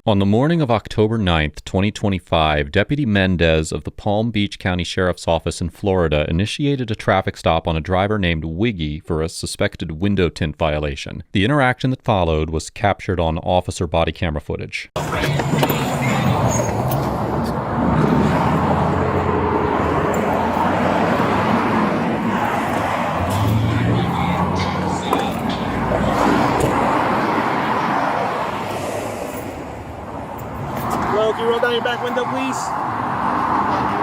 On the morning of October 9th, 2025, Deputy Mendez of the Palm Beach County Sheriff's Office in Florida initiated a traffic stop on a driver named Wiggy for a suspected window tint violation. The interaction that followed was captured on officer body camera footage. Bro, can you roll down your back window, please?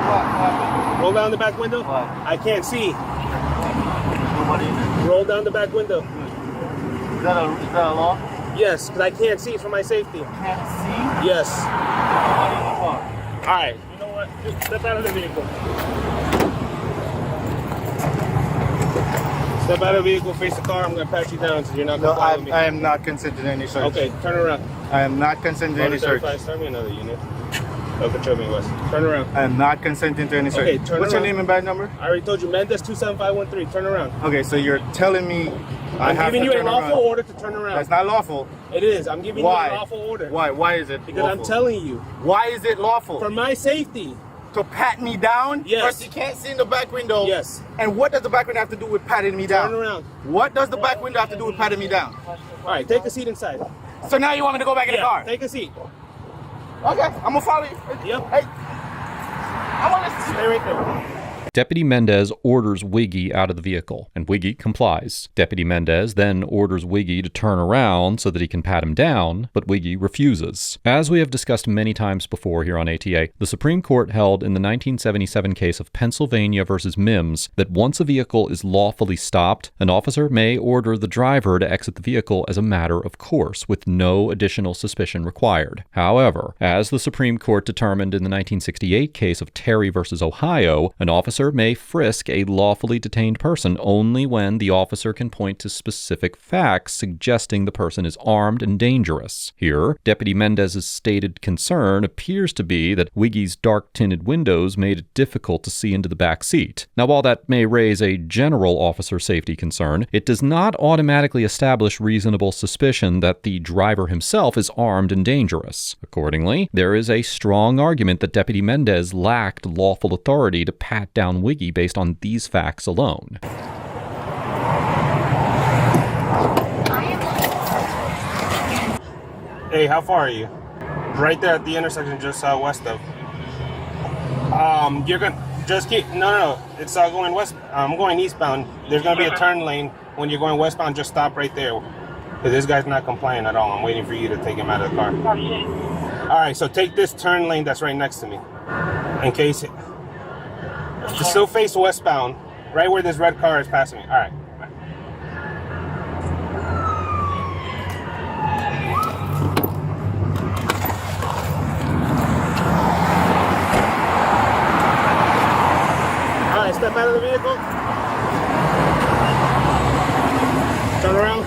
What? Roll down the back window. What? I can't see. What is it? Roll down the back window. Is that a law? Yes, because I can't see for my safety. Can't see? Yes. What is the law? All right. You know what? Just step out of the vehicle. Step out of the vehicle, face the car. I'm going to pat you down so you're not No, complying with me. I am not consenting to any search. Okay, turn around. I am not consenting to any search. Start me another unit. Control me, West. Turn around. I am not consenting to any search. Okay, turn What's around. your name and badge number? I already told you, Mendez 27513. Turn around. Okay, so you're telling me I'm have giving to you a turn lawful around. order to turn around. That's not lawful. It is. I'm giving Why? you a lawful order. Why? Why is it Because lawful? I'm telling you. Why is it lawful? For my safety. To pat me down? Yes. First, you can't see in the back window. Yes. And what does the back window have to do with patting me down? Turn around. What does the back window have to do with patting me down? All right, take a seat inside. So now you want me to go back in the car? Take a seat. Okay, I'm gonna follow you. Yep. Hey, I want to Stay right there. Deputy Mendez orders Wiggy out of the vehicle, and Wiggy complies. Deputy Mendez then orders Wiggy to turn around so that he can pat him down, but Wiggy refuses. As we have discussed many times before here on ATA, the Supreme Court held in the 1977 case of Pennsylvania versus Mims that once a vehicle is lawfully stopped, an officer may order the driver to exit the vehicle as a matter of course, with no additional suspicion required. However, as the Supreme Court determined in the 1968 case of Terry versus Ohio, an officer may frisk a lawfully detained person only when the officer can point to specific facts suggesting the person is armed and dangerous. Here, Deputy Mendez's stated concern appears to be that Wiggy's dark-tinted windows made it difficult to see into the back seat. Now, while that may raise a general officer safety concern, it does not automatically establish reasonable suspicion that the driver himself is armed and dangerous. Accordingly, there is a strong argument that Deputy Mendez lacked lawful authority to pat down Wiggy based on these facts alone. Hey, how far are you? Right there at the intersection, just west of. You're gonna just keep. No. It's going west. I'm going eastbound. There's gonna be a turn lane when you're going westbound. Just stop right there. Cause this guy's not complying at all. I'm waiting for you to take him out of the car. All right, so take this turn lane that's right next to me, in case. To still face westbound, right where this red car is passing me. All right. All right, step out of the vehicle. Turn around.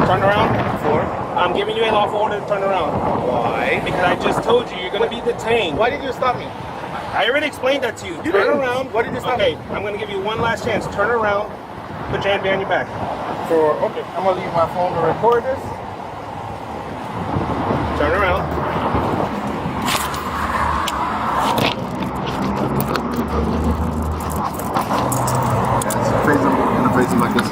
Turn around. For? I'm giving you a lawful order to turn around. Why? Because I just told you you're going to be detained. Why did you stop me? I already explained that to you. You Turn didn't. around. What did you stop Okay, me? I'm going to give you one last chance. Turn around. Put your hand behind your back. Okay, I'm gonna leave my phone to record this. Turn around. Face him like this.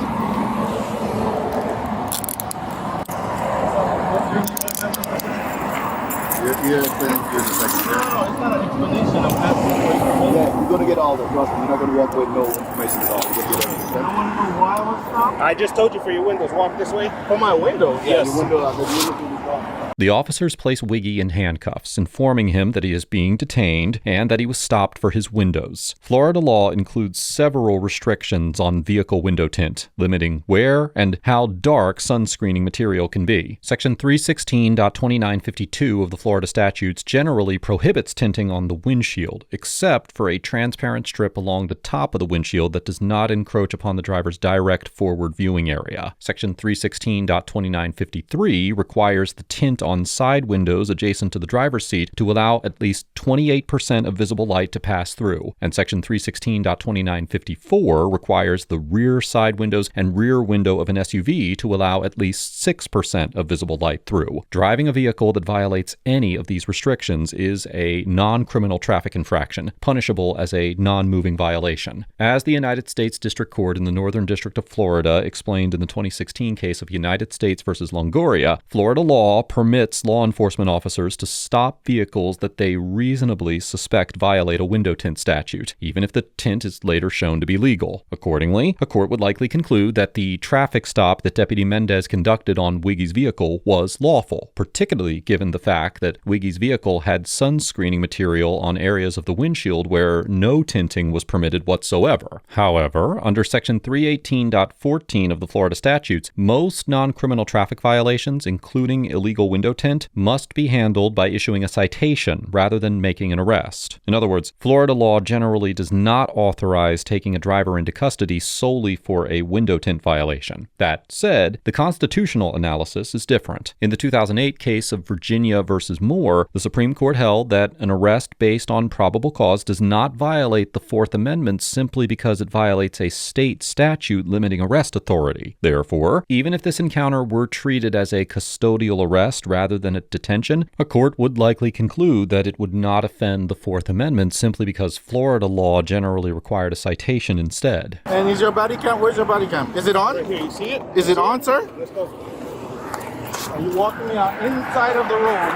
You're explaining here in a second. No, it's not an explanation. I'm asking for information. Yeah, you're gonna get all that. Trust me, you're not gonna walk away with no information at all. You're gonna get everything. I want to know why I was stopped. I just told you for your windows. Walk this way. For my windows? Yeah, Yes. your window out there. You're looking at the car. The officers place Wiggy in handcuffs, informing him that he is being detained and that he was stopped for his windows. Florida law includes several restrictions on vehicle window tint, limiting where and how dark sunscreening material can be. Section 316.2952 of the Florida statutes generally prohibits tinting on the windshield, except for a transparent strip along the top of the windshield that does not encroach upon the driver's direct forward covered viewing area. Section 316.2953 requires the tint on side windows adjacent to the driver's seat to allow at least 28% of visible light to pass through, and Section 316.2954 requires the rear side windows and rear window of an SUV to allow at least 6% of visible light through. Driving a vehicle that violates any of these restrictions is a non-criminal traffic infraction, punishable as a non-moving violation. As the United States District Court in the Northern District of Florida explained in the 2016 case of United States versus Longoria, Florida law permits law enforcement officers to stop vehicles that they reasonably suspect violate a window tint statute, even if the tint is later shown to be legal. Accordingly, a court would likely conclude that the traffic stop that Deputy Mendez conducted on Wiggy's vehicle was lawful, particularly given the fact that Wiggy's vehicle had sunscreening material on areas of the windshield where no tinting was permitted whatsoever. However, under Section 318.14 of the Florida statutes, most non-criminal traffic violations, including illegal window tint, must be handled by issuing a citation rather than making an arrest. In other words, Florida law generally does not authorize taking a driver into custody solely for a window tint violation. That said, the constitutional analysis is different. In the 2008 case of Virginia versus Moore, the Supreme Court held that an arrest based on probable cause does not violate the Fourth Amendment simply because it violates a state statute limiting arrest authority. Therefore, even if this encounter were treated as a custodial arrest rather than a detention, a court would likely conclude that it would not offend the Fourth Amendment simply because Florida law generally required a citation instead. And is your body cam? Where's your body cam? Is it on? Right here, you see it? Is it on, sir? Let's go. Are you walking me out inside of the room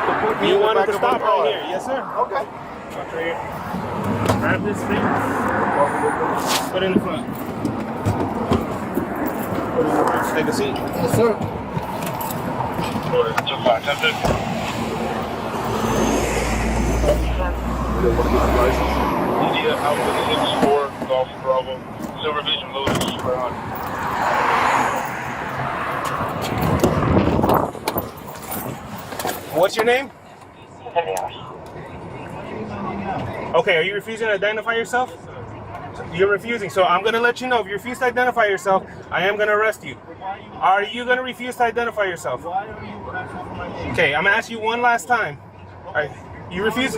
to put me You in the wanted back to of my stop car? right here, yes sir. Okay. Stop right here. Grab this thing. Put it in the front. Take a seat. Yes, sir. India, Alpha 64, Golf Bravo, Silver Vision Loading, Super on. What's your name? Okay, are you refusing to identify yourself? You're refusing, so I'm going to let you know. If you refuse to identify yourself, I am going to arrest you. Are you going to refuse to identify yourself? Okay, I'm going to ask you one last time. All right, you refuse?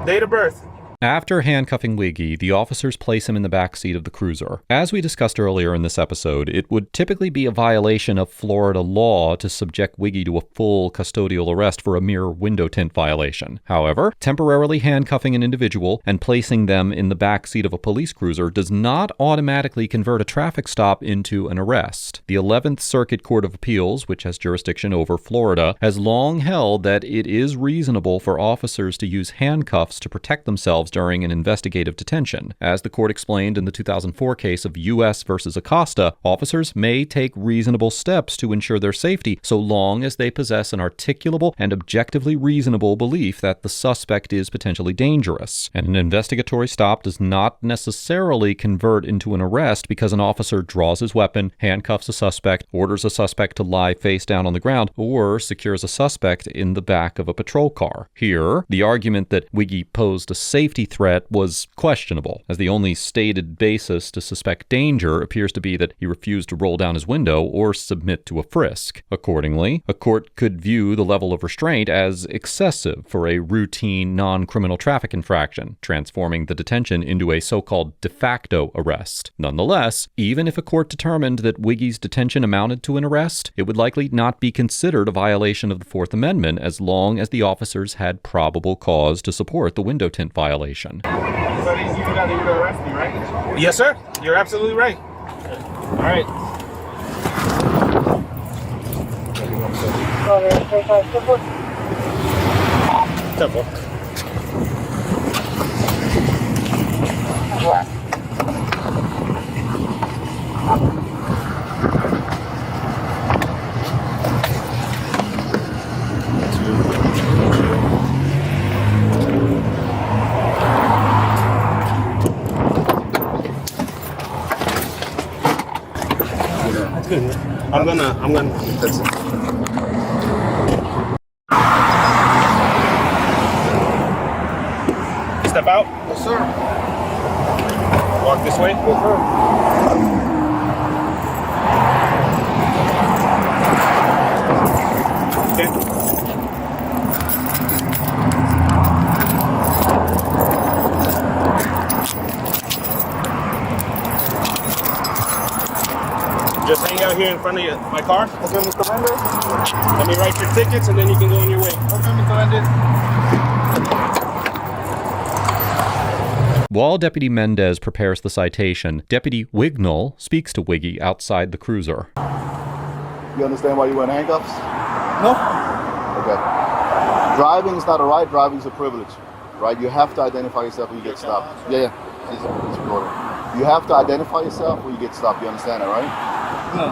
Date of birth. After handcuffing Wiggy, the officers place him in the back seat of the cruiser. As we discussed earlier in this episode, it would typically be a violation of Florida law to subject Wiggy to a full custodial arrest for a mere window tint violation. However, temporarily handcuffing an individual and placing them in the back seat of a police cruiser does not automatically convert a traffic stop into an arrest. The 11th Circuit Court of Appeals, which has jurisdiction over Florida, has long held that it is reasonable for officers to use handcuffs to protect themselves during an investigative detention. As the court explained in the 2004 case of U.S. versus Acosta, officers may take reasonable steps to ensure their safety so long as they possess an articulable and objectively reasonable belief that the suspect is potentially dangerous. And an investigatory stop does not necessarily convert into an arrest because an officer draws his weapon, handcuffs a suspect, orders a suspect to lie face down on the ground, or secures a suspect in the back of a patrol car. Here, the argument that Wiggy posed a safety threat was questionable, as the only stated basis to suspect danger appears to be that he refused to roll down his window or submit to a frisk. Accordingly, a court could view the level of restraint as excessive for a routine non-criminal traffic infraction, transforming the detention into a so-called de facto arrest. Nonetheless, even if a court determined that Wiggy's detention amounted to an arrest, it would likely not be considered a violation of the Fourth Amendment as long as the officers had probable cause to support the window tint violation. So you got to arrest me, right? Yes, sir. You're absolutely right. All right. Simple. Good. I'm gonna. That's it. Step out. Yes, sir. Walk this way. Yes, sir. Just hang out here in front of my car. Okay, Mr. Mendez. Let me write your tickets, and then you can go on your way. Okay, Mr. Mendez. While Deputy Mendez prepares the citation, Deputy Wignall speaks to Wiggy outside the cruiser. You understand why you wear handcuffs? No. Okay. Driving is not a right, driving is a privilege. Right? You have to identify yourself when you get stopped. Yeah. It's recording. You have to identify yourself when you get stopped. You understand that, right? No.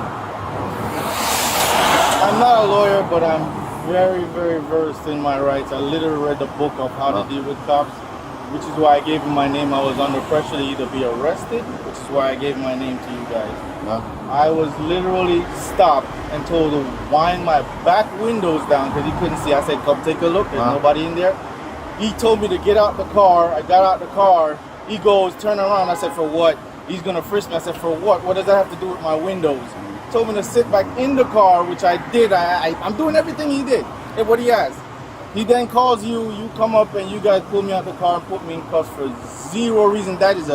I'm not a lawyer, but I'm very, very versed in my rights. I literally read the book of how to deal with cops, which is why I gave him my name. I was under pressure to either be arrested, which is why I gave my name to you guys. No. I was literally stopped and told to wind my back windows down because he couldn't see. I said, come take a look. There's nobody in there. He told me to get out the car. I got out the car. He goes, turn around. I said, for what? He's going to frisk me. I said, for what? What does that have to do with my windows? He told me to sit back in the car, which I did. I'm doing everything he did and what he asked. He then calls you. You come up and you guys pull me out the car and put me in cuffs for zero reason. That is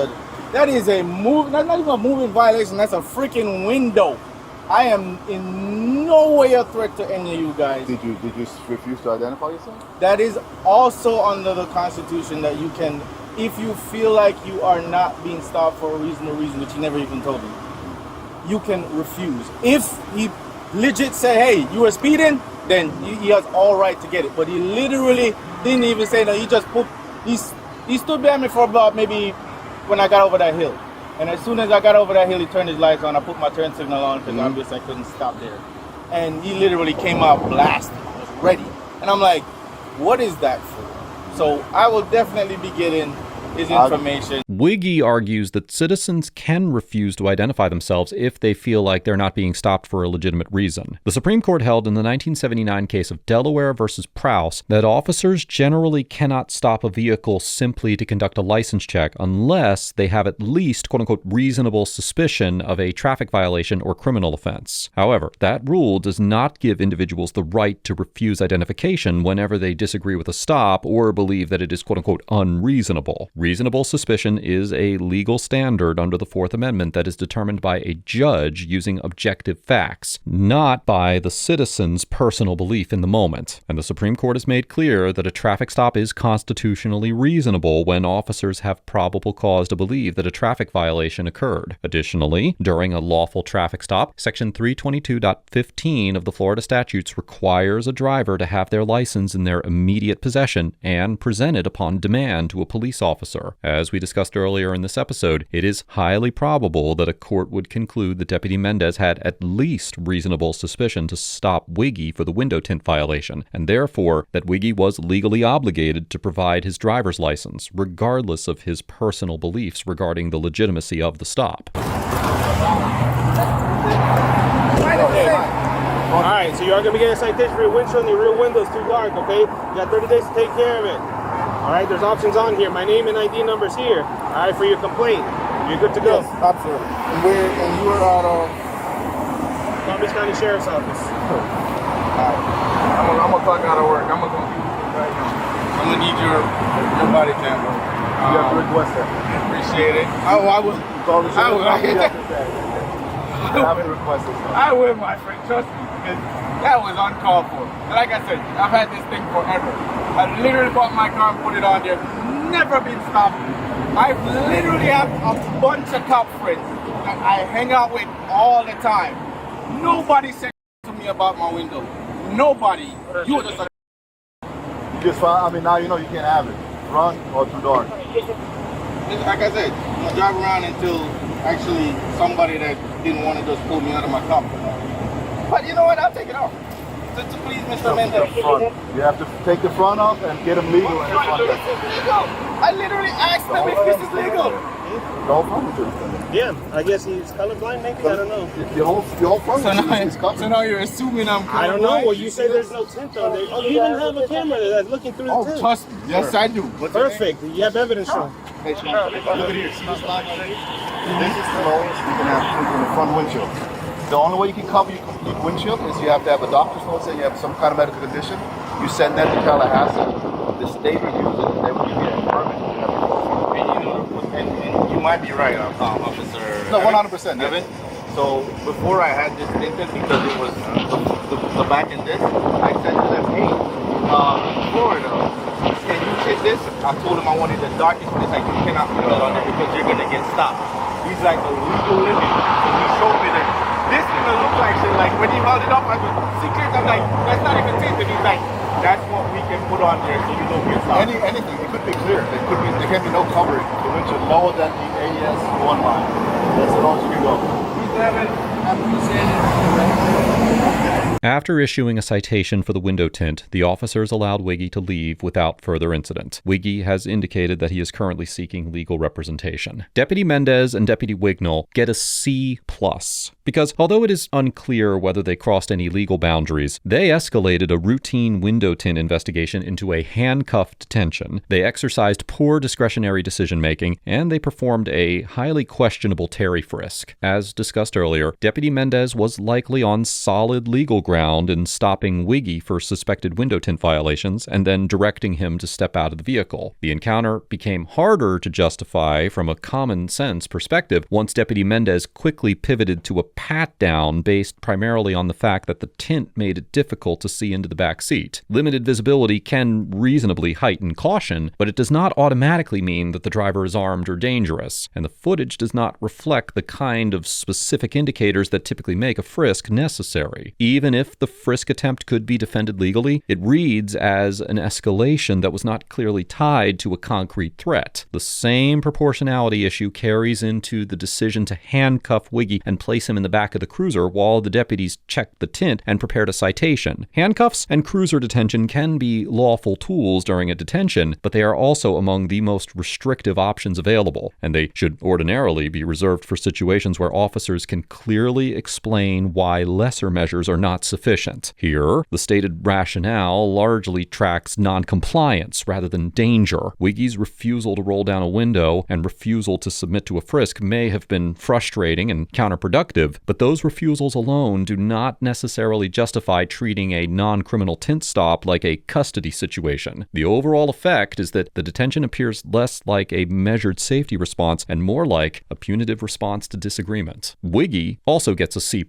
a move. That's not even a moving violation. That's a freaking window. I am in no way a threat to any of you guys. Did you refuse to identify yourself? That is also under the Constitution that you can, if you feel like you are not being stopped for a reasonable reason, which he never even told me, you can refuse. If he legit say, hey, you were speeding, then he has all right to get it. But he literally didn't even say no. He just he stood behind me for about maybe when I got over that hill. And as soon as I got over that hill, he turned his lights on. I put my turn signal on because obviously I couldn't stop there. And he literally came out blasting, was ready. And I'm like, what is that for? So I will definitely be getting his information. Wiggy argues that citizens can refuse to identify themselves if they feel like they're not being stopped for a legitimate reason. The Supreme Court held in the 1979 case of Delaware versus Prowse that officers generally cannot stop a vehicle simply to conduct a license check unless they have at least, quote-unquote, reasonable suspicion of a traffic violation or criminal offense. However, that rule does not give individuals the right to refuse identification whenever they disagree with a stop or believe that it is, quote-unquote, unreasonable. Reasonable suspicion is a legal standard under the Fourth Amendment that is determined by a judge using objective facts, not by the citizen's personal belief in the moment. And the Supreme Court has made clear that a traffic stop is constitutionally reasonable when officers have probable cause to believe that a traffic violation occurred. Additionally, during a lawful traffic stop, Section 322.15 of the Florida statutes requires a driver to have their license in their immediate possession and presented upon demand to a police officer. As we discussed earlier in this episode, it is highly probable that a court would conclude that Deputy Mendez had at least reasonable suspicion to stop Wiggy for the window tint violation, and therefore that Wiggy was legally obligated to provide his driver's license, regardless of his personal beliefs regarding the legitimacy of the stop. All right, so you are going to be getting a citation for your windshield and your rear window's too dark, okay? You got 30 days to take care of it. All right, there's options on here. My name and ID number's here. All right, for your complaint. You're good to go. Yes, absolutely. And you were out of Palm Beach County Sheriff's Office. I'm gonna clock out of work. I'm gonna need your body camera. You have to request that. Appreciate it. I would. Call the sheriff. I You have to request it. I will, my friend. Trust me, because that was uncalled for. And like I said, I've had this thing forever. I literally bought my car and put it on there. Never been stopped. I literally have a bunch of cop friends that I hang out with all the time. Nobody said to me about my window. Nobody. You were just like, You just find, I mean, now you know you can't have it. Front or too dark. like I said, I'm gonna drive around until actually somebody that didn't want to just pull me out of my car. But you know what? I'll take it off. To please, Mr. Mendez. You have to take the front off and get them legal in the front. This is legal. I literally asked them if this is legal. Don't front it. Yeah, I guess he's colorblind, maybe. I don't know. The whole front is covered. So now you're assuming I'm colorblind? I don't know. Well, you say there's no tint on there. Oh, you even have a camera that's looking through the tint. Trust me. Yes, I do. Perfect. You have evidence shown. Hey, look at here. See this line right here? This is the lowest you can have in the front windshield. The only way you can cover your complete windshield is you have to have a doctor's note saying you have some kind of medical condition. You send that to Tallahassee. The state reviews it, and they will give you a permit. You have to go for it. And you might be right, officer. No, 100%. Evan? So before I had this tinted, because it was the back in this, I said to them, hey, Florida, can you tint this? I told him I wanted the darkest. He's like, you cannot put that on there because you're gonna get stopped. He's like, the legal limit. So he showed me that this gonna look like shit. Like when he held it up, I was secret. I'm like, that's not even tinted. He's like, that's what we can put on there so you don't get stopped. Anything, it could be clear. There can be no covering. The windshield lower than the AES1 line. That's as long as you can go. After issuing a citation for the window tint, the officers allowed Wiggy to leave without further incident. Wiggy has indicated that he is currently seeking legal representation. Deputy Mendez and Deputy Wignall get a C+, because although it is unclear whether they crossed any legal boundaries, they escalated a routine window tint investigation into a handcuffed detention, they exercised poor discretionary decision-making, and they performed a highly questionable Terry frisk. As discussed earlier, Deputy Mendez was likely on solid legal ground in stopping Wiggy for suspected window tint violations and then directing him to step out of the vehicle. The encounter became harder to justify from a common sense perspective once Deputy Mendez quickly pivoted to a pat-down based primarily on the fact that the tint made it difficult to see into the back seat. Limited visibility can reasonably heighten caution, but it does not automatically mean that the driver is armed or dangerous, and the footage does not reflect the kind of specific indicators that typically make a frisk necessary. Even if the frisk attempt could be defended legally, it reads as an escalation that was not clearly tied to a concrete threat. The same proportionality issue carries into the decision to handcuff Wiggy and place him in the back of the cruiser while the deputies checked the tint and prepared a citation. Handcuffs and cruiser detention can be lawful tools during a detention, but they are also among the most restrictive options available, and they should ordinarily be reserved for situations where officers can clearly explain why lesser measures are not sufficient. Here, the stated rationale largely tracks non-compliance rather than danger. Wiggy's refusal to roll down a window and refusal to submit to a frisk may have been frustrating and counterproductive, but those refusals alone do not necessarily justify treating a non-criminal tint stop like a custody situation. The overall effect is that the detention appears less like a measured safety response and more like a punitive response to disagreement. Wiggy also gets a C+,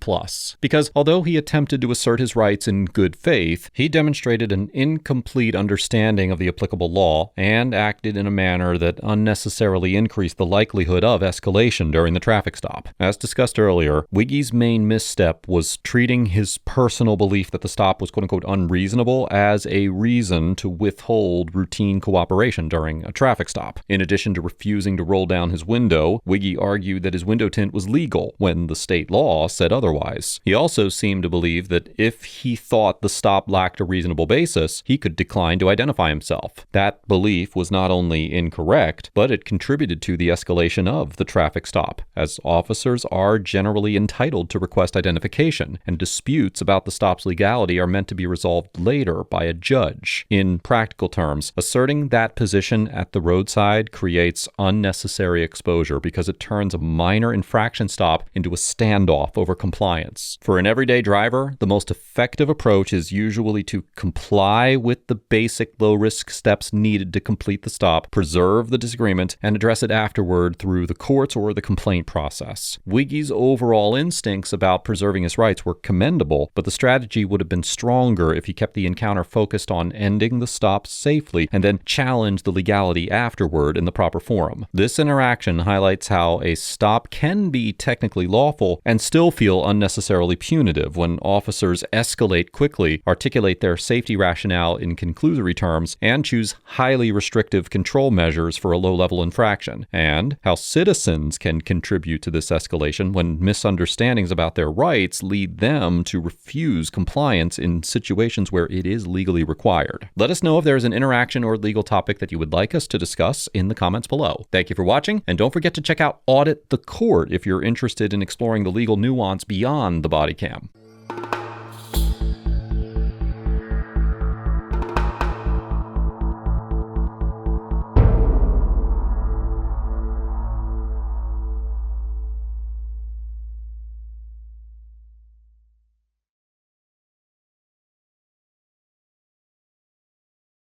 because although he attempted to assert his rights in good faith, he demonstrated an incomplete understanding of the applicable law and acted in a manner that unnecessarily increased the likelihood of escalation during the traffic stop. As discussed earlier, Wiggy's main misstep was treating his personal belief that the stop was quote-unquote unreasonable as a reason to withhold routine cooperation during a traffic stop. In addition to refusing to roll down his window, Wiggy argued that his window tint was legal when the state law said otherwise. He also seemed to believe that if he thought the stop lacked a reasonable basis, he could decline to identify himself. That belief was not only incorrect, but it contributed to the escalation of the traffic stop, as officers are generally entitled to request identification, and disputes about the stop's legality are meant to be resolved later by a judge. In practical terms, asserting that position at the roadside creates unnecessary exposure because it turns a minor infraction stop into a standoff over compliance. For an everyday driver, the most effective approach is usually to comply with the basic low-risk steps needed to complete the stop, preserve the disagreement, and address it afterward through the courts or the complaint process. Wiggy's overall instincts about preserving his rights were commendable, but the strategy would have been stronger if he kept the encounter focused on ending the stop safely and then challenged the legality afterward in the proper forum. This interaction highlights how a stop can be technically lawful and still feel unnecessarily punitive when officers escalate quickly, articulate their safety rationale in conclusory terms, and choose highly restrictive control measures for a low-level infraction, and how citizens can contribute to this escalation when misunderstandings about their rights lead them to refuse compliance in situations where it is legally required. Let us know if there is an interaction or legal topic that you would like us to discuss in the comments below. Thank you for watching, and don't forget to check out Audit the Court if you're interested in exploring the legal nuance beyond the body cam.